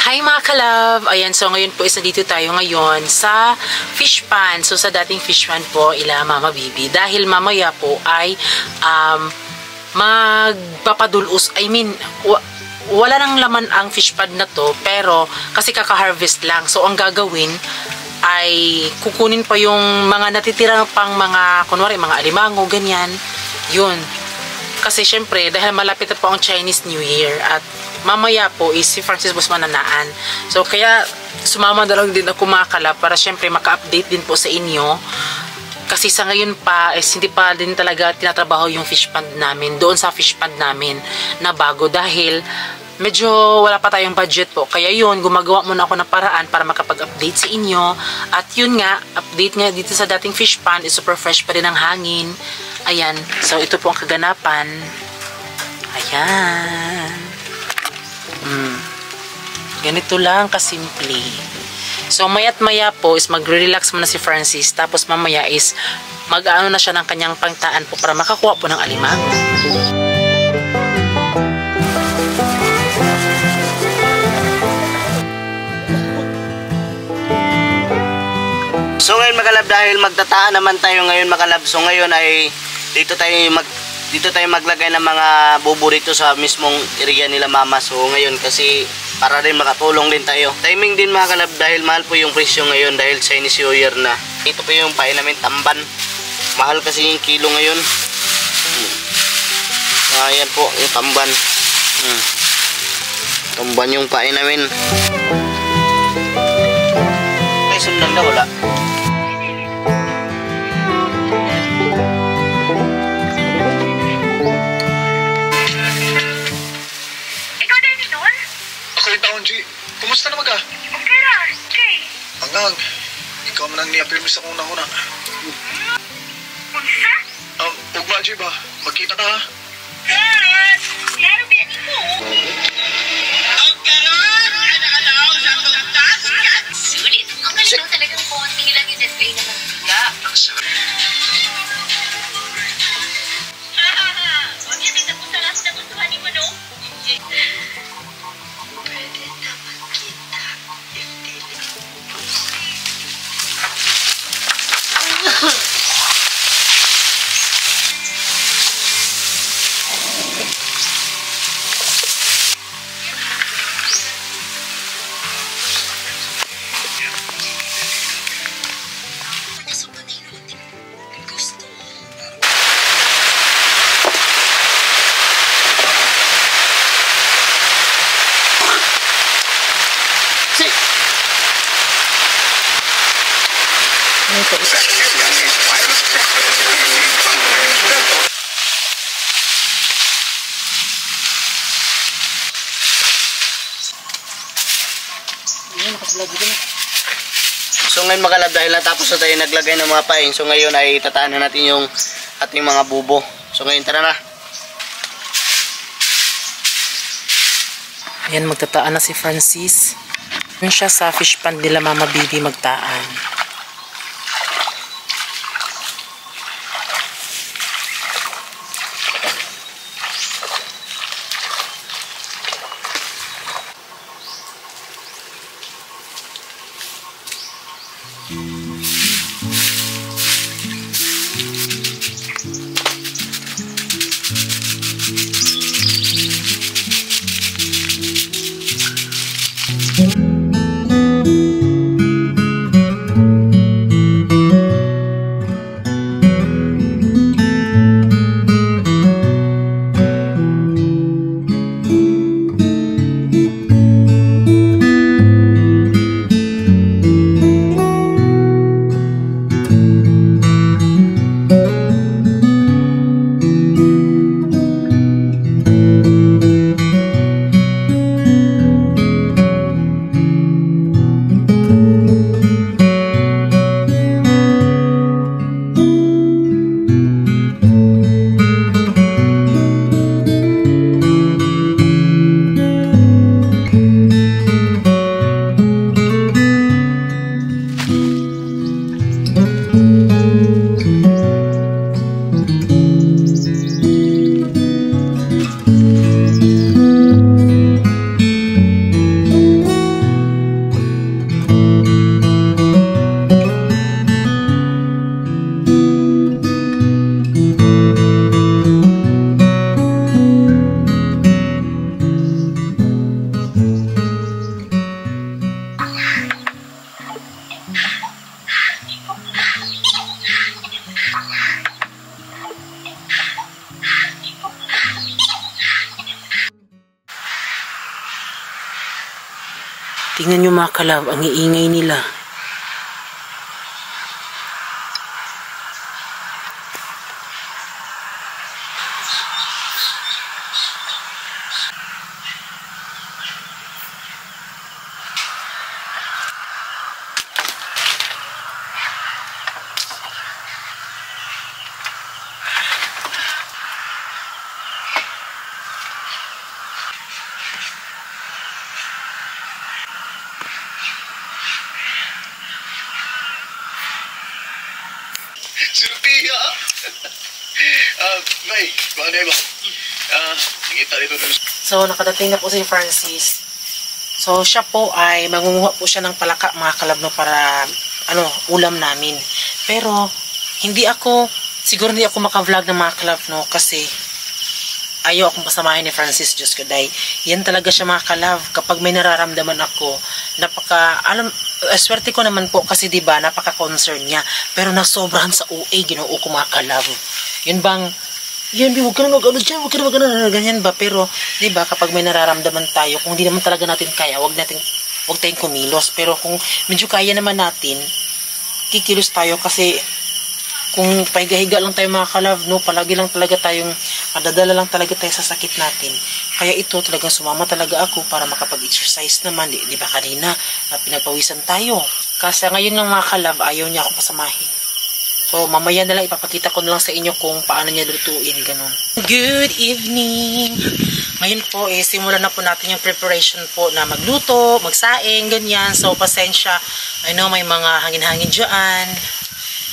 Hi mga kalab! Ayan, so ngayon po is nandito tayo ngayon sa fish pan. So sa dating fish pan po, ila Mama Bibi. Dahil mamaya po ay magpapadulos. I mean, wala nang laman ang fish pan na to. Pero kasi kaka-harvest lang. So ang gagawin ay kukunin pa yung mga natitira pang mga, kunwari mga alimango, ganyan. Yun. Kasi syempre, dahil malapit na po ang Chinese New Year at mamaya po is si Francis Boss mananaan. So kaya sumama na lang din ako mga kalab para syempre maka-update din po sa inyo. Kasi sa ngayon pa is hindi pa din talaga tinatrabaho yung fish pond namin doon sa fish pond namin na bago dahil medyo wala pa tayong budget po. Kaya yun, gumagawa muna ako ng paraan para makapag-update sa inyo. At yun nga, update nga dito sa dating fish pond is super fresh pa rin ang hangin. Ayan, so ito po ang kaganapan. Ayan. Ganito lang kasimple. So maya't maya po is magre-relax muna si Francis. Tapos mamaya is mag-ano na siya ng kanyang pangtaan po para makakuha po ng alimango. So ngayon makalab, dahil magtataan naman tayo ngayon makalab. So ngayon ay dito tayo maglagay ng mga bubo dito sa mismong area nila mama. So ngayon kasi para rin makatulong din tayo. Timing din mga kalab dahil mahal po yung presyo ngayon dahil Chinese New Year na. Ito po yung pain namin, tamban. Mahal kasi yung kilo ngayon. Ayan po yung tamban. Tamban yung pain namin. Ay sundan na wala. Kumusta naman ka? Okay ra, okay. Hanggang, ikaw man ang ni-apirmi sa kong una. Unsa? Ugma, Jay ba? Magkita ka ha? Klaro ba yan mo? Ang karoon! Ano-alaw sa pagtas? Sulit. Ang ganito talagang konti lang yung display na magtiga. Ang sarap. Huwag yan, ito po sa last na gustuhan mo, no? So ngayon makalab dahil natapos na tayo naglagay ng mga pain. So ngayon ay tataan na natin yung ating mga bubo. So ngayon tara na. Ayan, magtataan na si Francis. Ayan siya sa fish pond nila Mama Bibi magtaan. Tingnan nyo mga kalab, ang iingay nila. Silvia! May, paano ba? Nakita dito dun. So, nakadating na po si Francis. So, siya po ay mangunguha po siya ng palaka mga kalab no, para ulam namin. Pero, siguro hindi ako maka-vlog ng mga kalab no, kasi ayaw akong pasamahin ni Francis, Diyos ko day. Yan talaga siya mga kalab. Kapag may nararamdaman ako, swerte ko naman po kasi diba, napaka-concern niya. Pero nasobrahan sa OA, ginoo ko mga kalab. Huwag ka na mag-ano dyan, huwag ka na mag-ano, ganyan ba? Pero, diba, kapag may nararamdaman tayo, kung hindi naman talaga natin kaya, huwag tayong kumilos. Pero kung medyo kaya naman natin, kikilos tayo kasi kung pahiga-higa lang tayo mga kalab, no, palagi lang talaga madadala lang talaga tayo sa sakit natin. Kaya ito talagang sumama talaga ako para makapag-exercise naman. Di ba kanina, pinagpawisan tayo. Kasi ngayon lang mga kalab, ayaw niya ako pasamahin. So, mamaya na lang ipapakita ko na lang sa inyo kung paano niya lutuin, ganun. Good evening! Ngayon po, simulan na po natin yung preparation po na magluto, magsaing, ganyan. So, pasensya. I know may mga hangin-hangin dyan.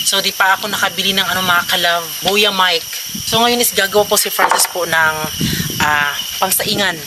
So, di pa ako nakabili ng mga kalab, Boya Mike. So, ngayon is gagawa po si Francis po ng pangsaingan.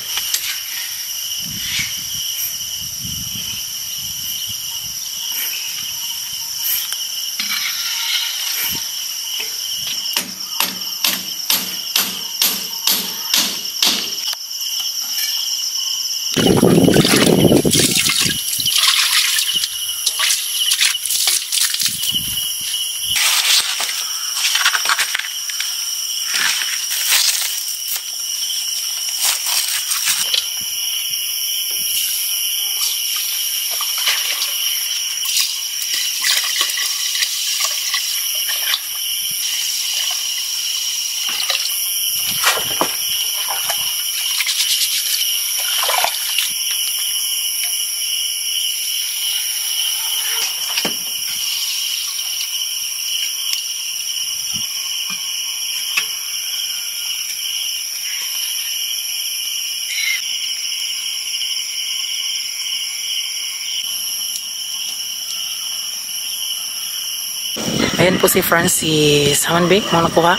Ayan po si Francis. Haman ba? Mga nakuha?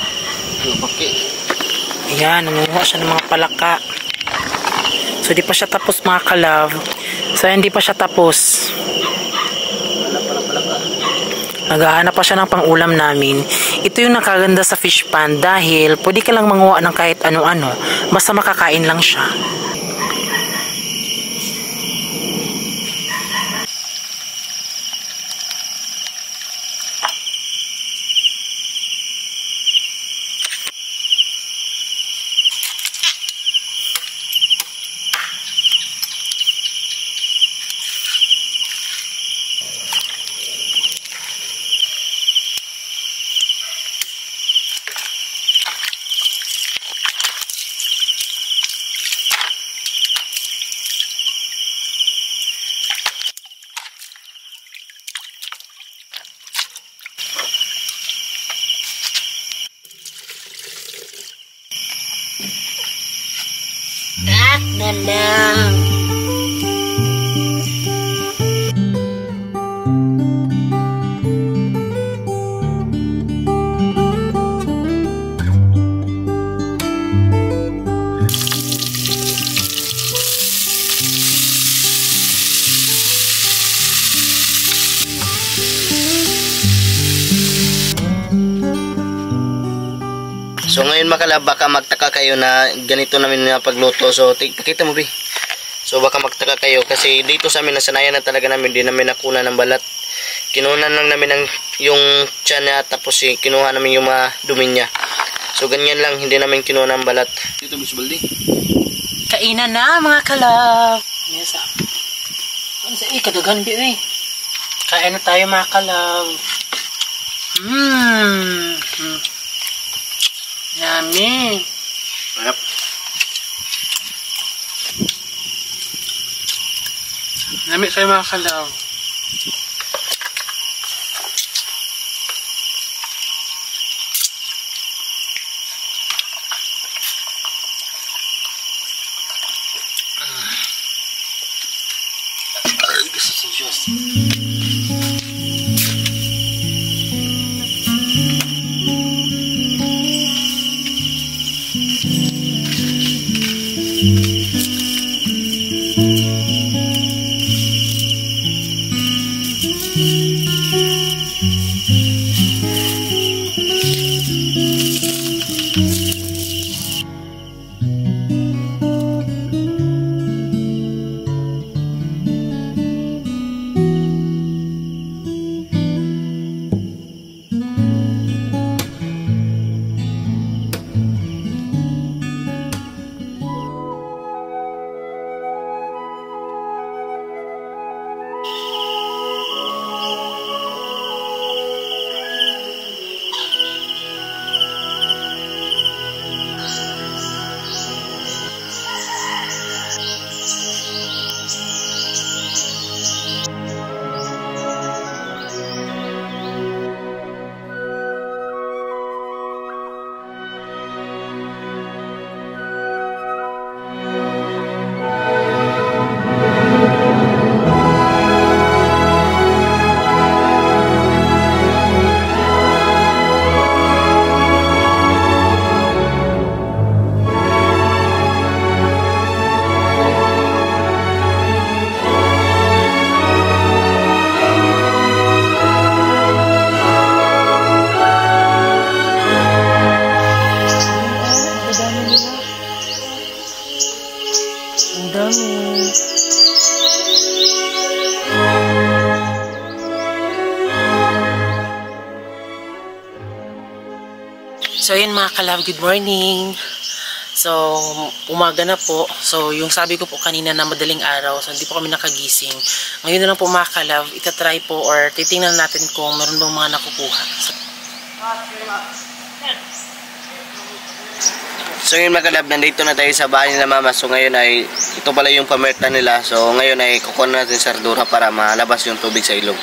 Okay. Ayan, nanguha siya ng mga palaka. So, di pa siya tapos mga kalab. So, hindi pa siya tapos. Naghahanap pa siya ng pang-ulam namin. Ito yung nakaganda sa fish pan dahil pwede ka lang manguha ng kahit ano-ano. Basta makakain lang siya. Na lang. So ngayon makalab, baka magtaka kayo na ganito namin na pagluto. So pakita mo bi. So baka magtaka kayo kasi dito sa amin nasanayan na talaga namin, di namin nakuna ng balat. Kinunan lang namin yung tiyan niya, tapos kinuha namin yung mga dumi niya. So ganyan lang, hindi namin kinuha ng balat. Dito Miss Baldi. Kainan na mga kalab. Yes, Kadaghan bi eh. Kain na tayo mga kalab. Yummy. Sarap. Yummy kayo mga kalab. Gusto sa Diyos. So yun mga kalab, good morning. So umaga na po. So yung sabi ko po kanina na madaling araw, so hindi po kami nakagising. Ngayon na lang po mga kalab, itatry po or titingnan natin kung meron bang mga nakukuha. So yun mga kalab, nandito na tayo sa bahay nila mama. So ngayon ay, ito pala yung pamerta nila. So ngayon ay kukuha natin sa ardura para malabas yung tubig sa ilog.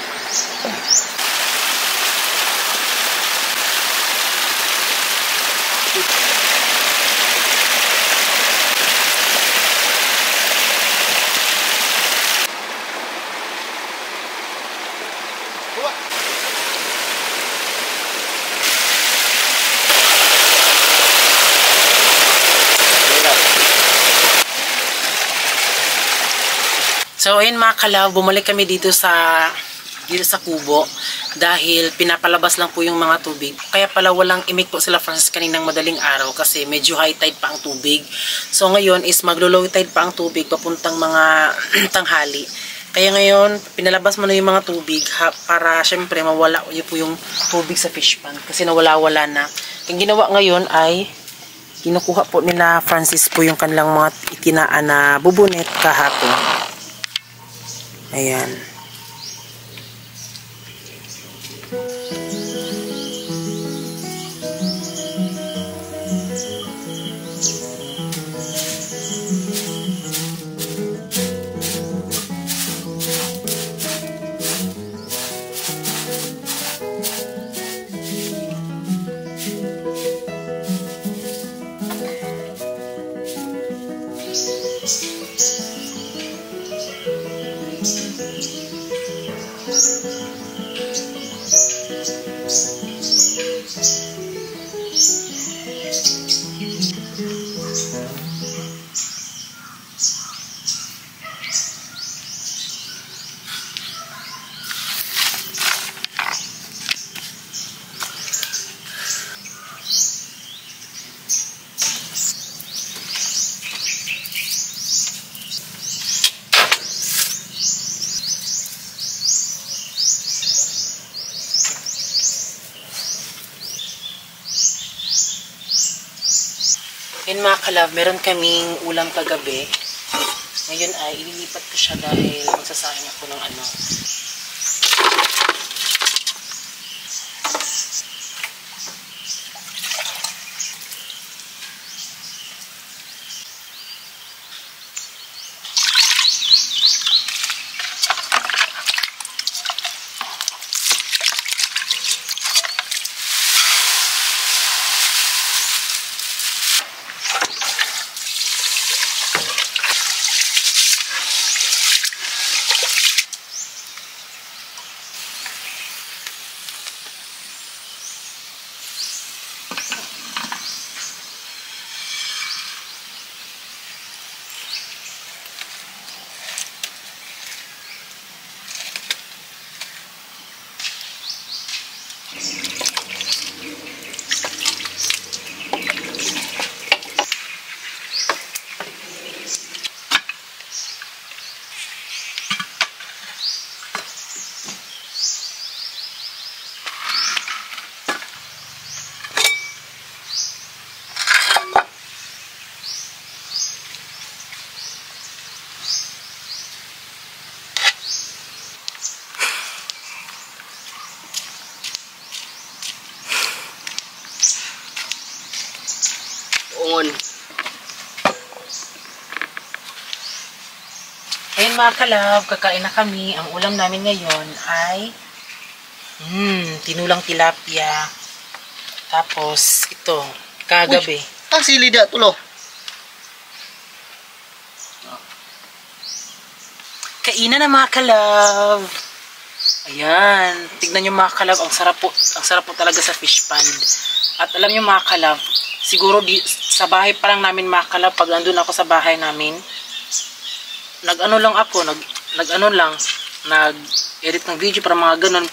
So ayun mga kalab, bumalik kami dito sa kubo dahil pinapalabas lang po yung mga tubig. Kaya pala walang imik po sila Francis kaninang madaling araw kasi medyo high tide pa ang tubig. So ngayon is maglo-low tide pa ang tubig papuntang mga tanghali. Kaya ngayon pinalabas mo na yung mga tubig para syempre mawala yun po yung tubig sa fish pond kasi nawala-wala na. Ang ginawa ngayon ay kinukuha po nila Francis po yung kanilang mga itinaan na bubunet kahapon. Ayan. Yun mga kalab, meron kaming ulam kagabi. Ngayon ay ililipat ko siya dahil magsasayang ako ng ano. Ungon. Ayun mga kalab, kakain na kami. Ang ulam namin ngayon ay tinulang tilapia. Tapos ito, kagabi. Ang sili da tulo. Kainan na mga kalab. Ayan, tignan nyo mga kalab, ang sarap po talaga sa fish pond. At alam nyo mga kalab, siguro sa bahay pa lang namin mga kalab, pag andun ako sa bahay namin, nag-edit ng video para mga ganun.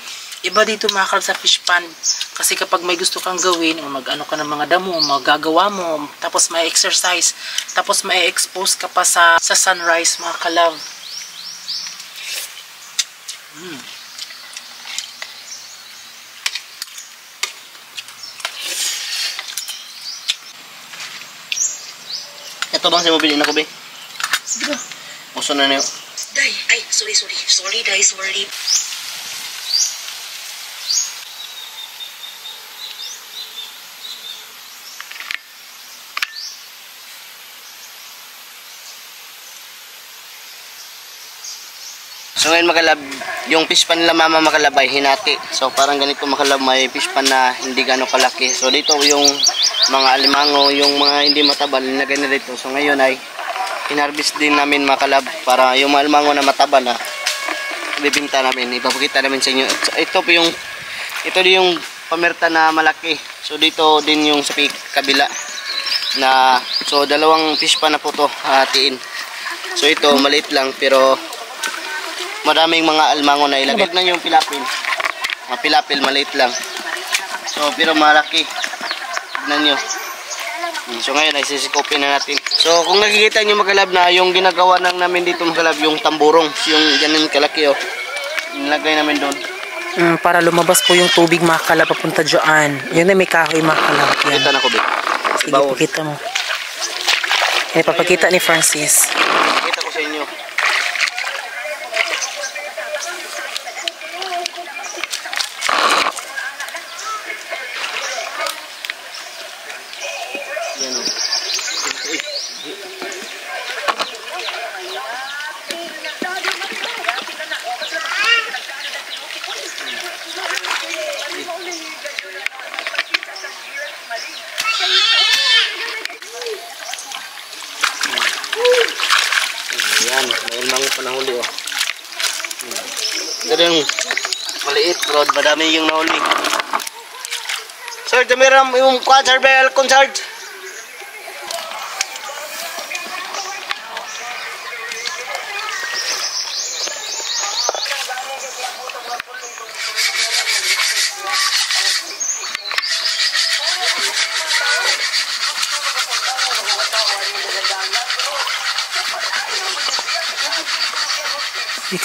Iba dito mga kalab sa fish pond. Kasi kapag may gusto kang gawin, o mag-ano ka ng mga damo, magagawa mo, tapos may exercise, tapos may expose ka pa sa sunrise mga kalab. Ito bang sa mo bilhin ako, be? Sige ba? Uso na niyo. Day, ay, sorry, day, sorry. So ngayon makalab, yung fish pan nila mama makalab ay hinati. So parang ganito makalab, may fish pan na hindi gano'ng kalaki. So dito yung mga alimango, yung mga hindi matabal, nilagay na dito. So ngayon ay hinarvest din namin makalab para yung mga alimango na matabal na bibinta namin. Ipapakita namin sa inyo. So, ito yung pamerta na malaki. So dito din yung sa kabila na, so dalawang fish pan na po to hatiin. So ito maliit lang pero maraming mga almango na ilagay na yung pilapil. Mga pilapil maliit lang. So pero malaki. Tignan nyo. So ngayon ay sisikopin na natin. So kung nakikita nyo makalab na yung ginagawa nang namin dito makalab, yung tamburong, yung ganun kalaki oh. Nilagay namin doon. Para lumabas po yung tubig mga kalab papunta dyan. Yun na may kahoy mga kalab. Yan. Kita na ko ba? Sige, pakita mo. Yan, papakita ni Francis. Kita ko sa inyo. Yan o. Yan, may ilmango pa nahuli oh. Ito yung maliit, bro. Madami yung nahuli. Sir, damiram yung kwan, sir, bel, konsard.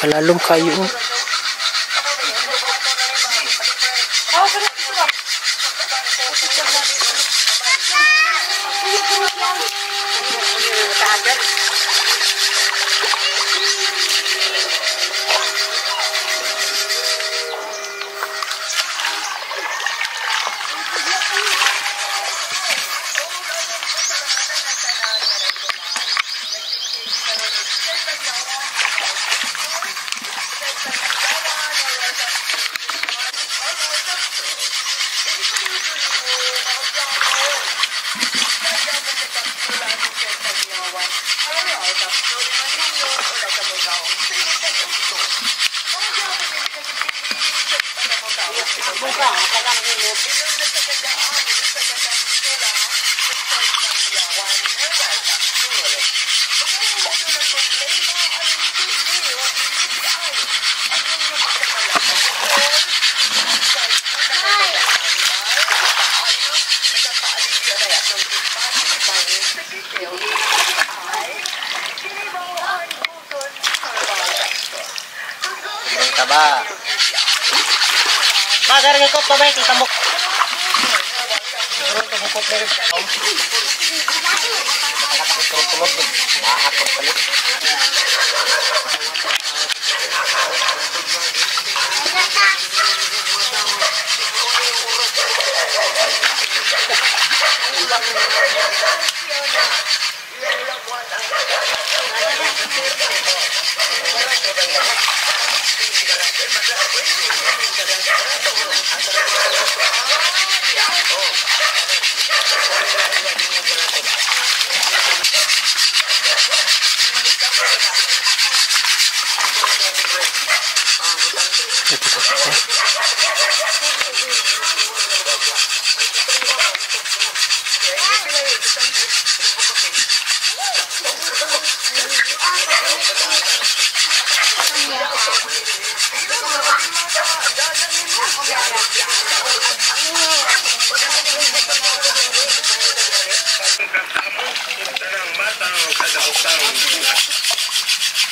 Kalalong kayo. Taba. Magarang ko pa ba ito tambok.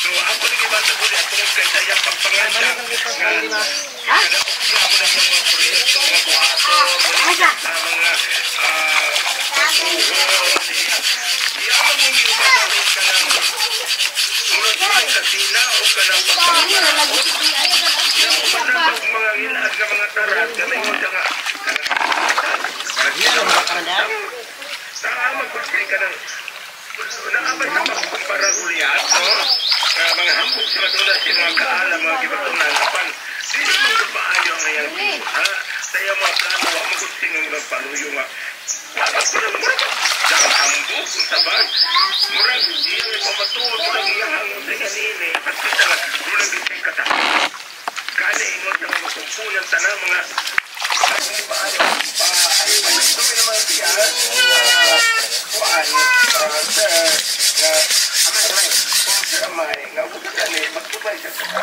So ako ni Gibata po niya tungkol kay sayang pagpangansya ako ng mga proyekto mga buhato sa mga pagsuhon iyaman mong giumagamit ka ng murag kasina o ka ng pagpangansya yung umatang mga ilaad ng mga tarat kami mo siya nga magpagpili ka ng naabay sa pagkumpara uliat mga hambog sa madula si mga kaalam mga gibatunan apan dili mo kapaayo ang iyang ha tayo mga plano wa magusting ang nagpaluyo nga dagang hambog kung taban murag iyang ipamatuod murag iyang hangon sa kanini at kita nga murag iyang kata kani ingon sa mga kumpunan tanang mga paayo dumi naman siya kuan amay nga bukan ni magtubay sa tawa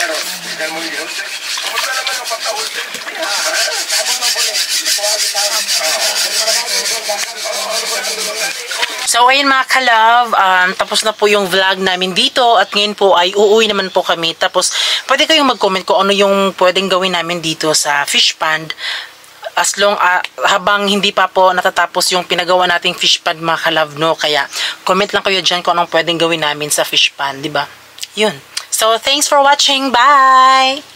ron dan mo yun kumusta naman ang pagtawid So ayun mga ka-love, tapos na po yung vlog namin dito at ngayon po ay uuwi naman po kami. Tapos pwede kayong mag-comment kung ano yung pwedeng gawin namin dito sa fish pond. As long habang hindi pa po natatapos yung pinagawa nating fish pond mga ka-love, no? Kaya comment lang kayo dyan kung anong pwedeng gawin namin sa fish pond, di ba? Yun. So thanks for watching. Bye!